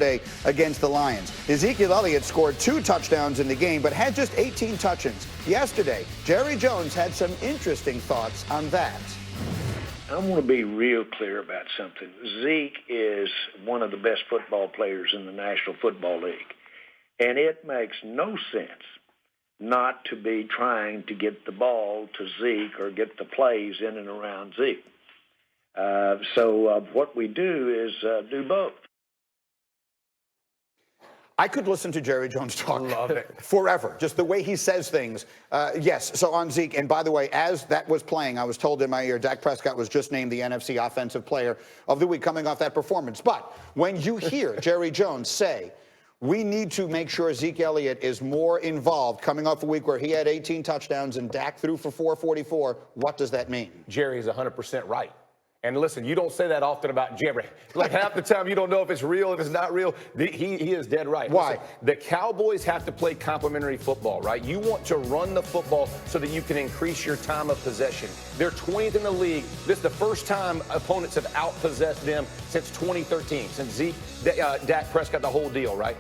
Sunday against the Lions. Ezekiel Elliott scored 2 touchdowns in the game, but had just 18 touch-ins. Yesterday, Jerry Jones had some interesting thoughts on that. I want to be real clear about something. Zeke is one of the best football players in the National Football League. And it makes no sense not to be trying to get the ball to Zeke or get the plays in and around Zeke. So what we do is do both. I could listen to Jerry Jones talk Love it. forever, just the way he says things. Yes, so on Zeke, and by the way, as that was playing, I was told in my ear, Dak Prescott was just named the NFC Offensive Player of the Week coming off that performance. But when you hear Jerry Jones say, we need to make sure Zeke Elliott is more involved coming off a week where he had 18 touchdowns and Dak threw for 444, what does that mean? Jerry is 100% right. And listen, you don't say that often about Jerry. Like half the time you don't know if it's real, if it's not real. He is dead right. Why? Listen, the Cowboys have to play complementary football, right? You want to run the football so that you can increase your time of possession. They're 20th in the league. This is the first time opponents have outpossessed them since 2013, since Dak Prescott, the whole deal, right?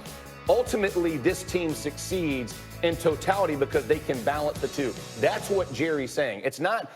Ultimately, this team succeeds in totality because they can balance the two. That's what Jerry's saying. It's not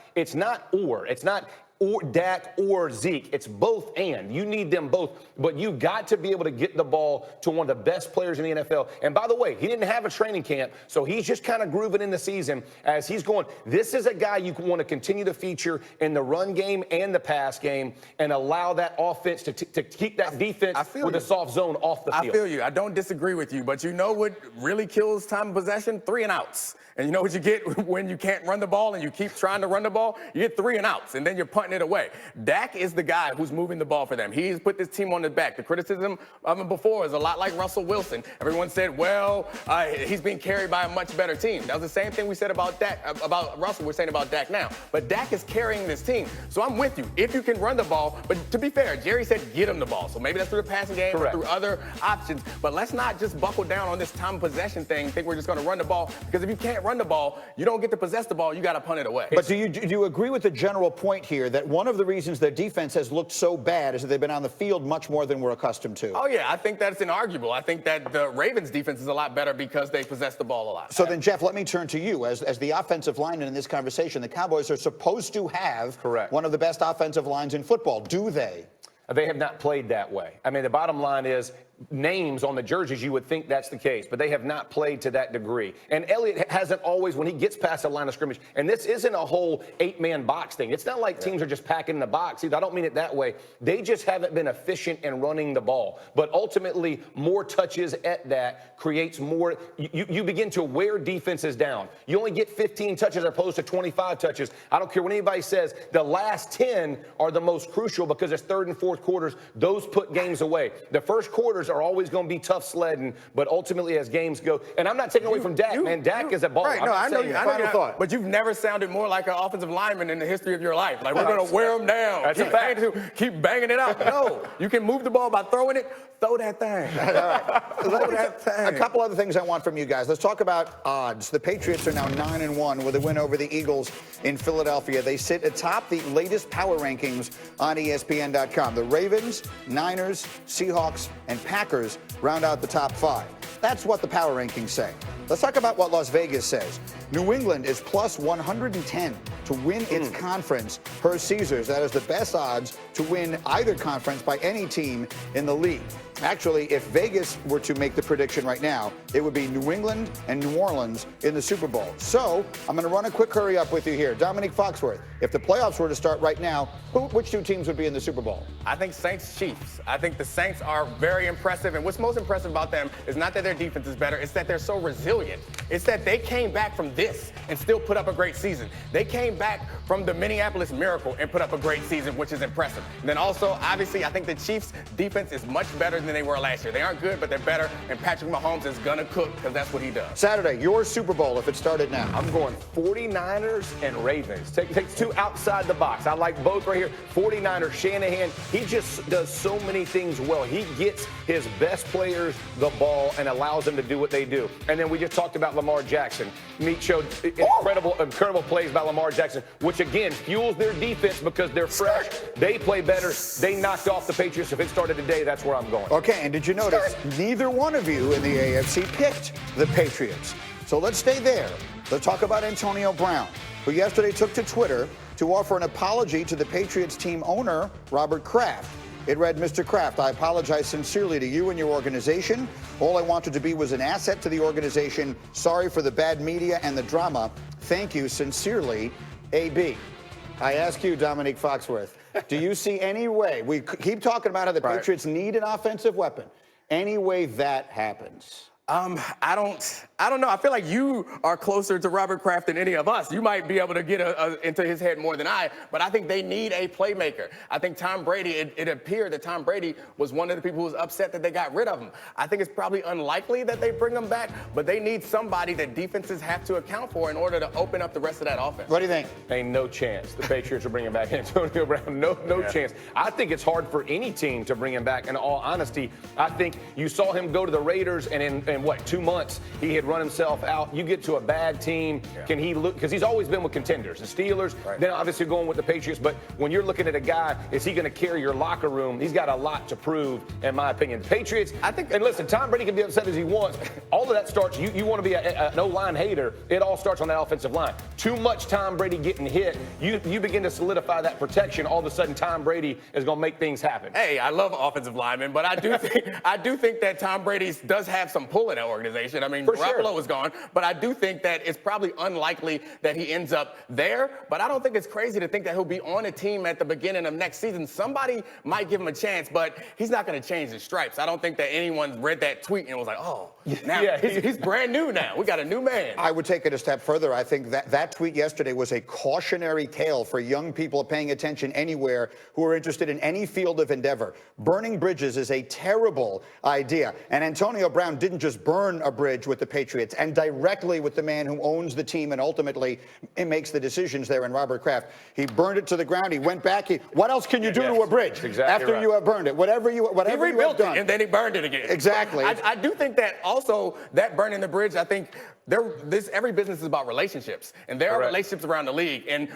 or Dak or Zeke. It's both and. You need them both. But you got to be able to get the ball to one of the best players in the NFL. And by the way, he didn't have a training camp, so he's just kind of grooving in the season as he's going. This is a guy you want to continue to feature in the run game and the pass game and allow that offense to keep that defense with a soft zone off the field. I feel you. I don't disagree with you. But you know what really kills time of possession? 3 and outs. And you know what you get when you can't run the ball and you keep trying to run the ball? You get 3 and outs, and then you're punting it away. Dak is the guy who's moving the ball for them. He's put this team on his back. The criticism of him before is a lot like Russell Wilson. Everyone said, well, he's being carried by a much better team. That was the same thing we said about Dak, about Russell, we're saying about Dak now. But Dak is carrying this team. So I'm with you. If you can run the ball, but to be fair, Jerry said get him the ball. So maybe that's through the passing game or through other options. But let's not just buckle down on this time possession thing, think we're just going to run the ball. Because if you can't run the ball, you don't get to possess the ball, you got to punt it away. But do you agree with the general point here that one of the reasons their defense has looked so bad is that they've been on the field much more than we're accustomed to? Oh, yeah, I think that's inarguable. I think that the Ravens' defense is a lot better because they possess the ball a lot. So then, Jeff, let me turn to you. As the offensive lineman in this conversation, the Cowboys are supposed to have one of the best offensive lines in football. Do they? They have not played that way. I mean, the bottom line is names on the jerseys, you would think that's the case, but they have not played to that degree. And Elliott hasn't always, when he gets past the line of scrimmage, and this isn't a whole 8-man box thing. It's not like teams are just packing the box. I don't mean it that way. They just haven't been efficient in running the ball. But ultimately, more touches at that creates more. You begin to wear defenses down. You only get 15 touches as opposed to 25 touches. I don't care what anybody says. The last 10 are the most crucial because it's third and fourth quarters. Those put games away. The first quarters are always going to be tough sledding, but ultimately as games go, and I'm not taking away from Dak, man. Dak is a baller. Right, no, I know you. But you've never sounded more like an offensive lineman in the history of your life. Like, we're going to wear them down. That's a fact. Keep banging it out. No, you can move the ball by throwing it. Throw that thing. All right. Throw that thing. A couple other things I want from you guys. Let's talk about odds. The Patriots are now 9-1 with a win over the Eagles in Philadelphia. They sit atop the latest power rankings on ESPN.com. The Ravens, Niners, Seahawks, and Packers round out the top 5. That's what the power rankings say. Let's talk about what Las Vegas says. New England is plus 110 to win its conference per Caesars. That is the best odds to win either conference by any team in the league. Actually, if Vegas were to make the prediction right now, it would be New England and New Orleans in the Super Bowl. So I'm going to run a quick hurry up with you here. Domonique Foxworth, if the playoffs were to start right now, which 2 teams would be in the Super Bowl? I think Saints-Chiefs. I think the Saints are very impressive. And what's most impressive about them is not that their defense is better, it's that they're so resilient. It's that they came back from this and still put up a great season. They came back from the Minneapolis Miracle and put up a great season, which is impressive. And then also, obviously, I think the Chiefs' defense is much better than they were last year. They aren't good, but they're better. And Patrick Mahomes is going to cook because that's what he does. Saturday, your Super Bowl if it started now. I'm going 49ers and Ravens. Takes 2 outside the box. I like both right here. 49ers, Shanahan, he just does so many things well. He gets his best players the ball and allows them to do what they do. And then we just talked about Lamar Jackson. Meat showed incredible plays by Lamar Jackson. Texans, which again fuels their defense because they're fresh. They play better. They knocked off the Patriots. If it started today, that's where I'm going. Okay, and did you notice neither one of you in the AFC picked the Patriots? So let's stay there. Let's talk about Antonio Brown, who yesterday took to Twitter to offer an apology to the Patriots team owner, Robert Kraft. It read, Mr. Kraft, I apologize sincerely to you and your organization. All I wanted to be was an asset to the organization. Sorry for the bad media and the drama. Thank you sincerely, AB. I ask you, Domonique Foxworth, do you see any way, we keep talking about how the Patriots need an offensive weapon, any way that happens? I don't know. I feel like you are closer to Robert Kraft than any of us. You might be able to get into his head more than I, but I think they need a playmaker. I think Tom Brady, it appeared that Tom Brady was one of the people who was upset that they got rid of him. I think it's probably unlikely that they bring him back, but they need somebody that defenses have to account for in order to open up the rest of that offense. What do you think? Ain't no chance the Patriots are bringing back Antonio Brown. No chance. I think it's hard for any team to bring him back, in all honesty. I think you saw him go to the Raiders, and in what, 2 months, he had run himself out. You get to a bad team, can he look, because he's always been with contenders, the Steelers, then obviously going with the Patriots, but when you're looking at a guy, is he going to carry your locker room? He's got a lot to prove, in my opinion. The Patriots, I think, and listen, Tom Brady can be upset as he wants. All of that starts, you want to be an O-line hater, it all starts on that offensive line. Too much Tom Brady getting hit, you begin to solidify that protection, all of a sudden Tom Brady is going to make things happen. Hey, I love offensive linemen, but I do think that Tom Brady does have some pull in that organization. I mean, Garoppolo was gone, but I do think that it's probably unlikely that he ends up there. But I don't think it's crazy to think that he'll be on a team at the beginning of next season. Somebody might give him a chance, but he's not going to change his stripes. I don't think that anyone read that tweet and was like, oh, now he's brand new now. We got a new man. I would take it a step further. I think that tweet yesterday was a cautionary tale for young people paying attention anywhere who are interested in any field of endeavor. Burning bridges is a terrible idea. And Antonio Brown didn't just burn a bridge with the Patriots and directly with the man who owns the team and ultimately makes the decisions there in Robert Kraft. He burned it to the ground. He went back. What else can you do to a bridge after you have burned it? Whatever you have done. And then he burned it again. Exactly. I do think that also that burning the bridge, I think every business is about relationships, and there are relationships around the league. And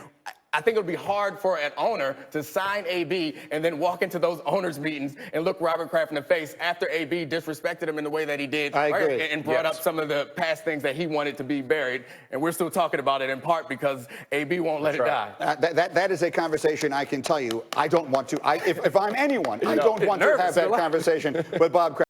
I think it would be hard for an owner to sign AB and then walk into those owners' meetings and look Robert Kraft in the face after AB disrespected him in the way that he did. I agree. And brought up some of the past things that he wanted to be buried. And we're still talking about it in part because AB won't let it die. That is a conversation I can tell you I don't want to. If I'm anyone, I don't want to have that conversation with Bob Kraft.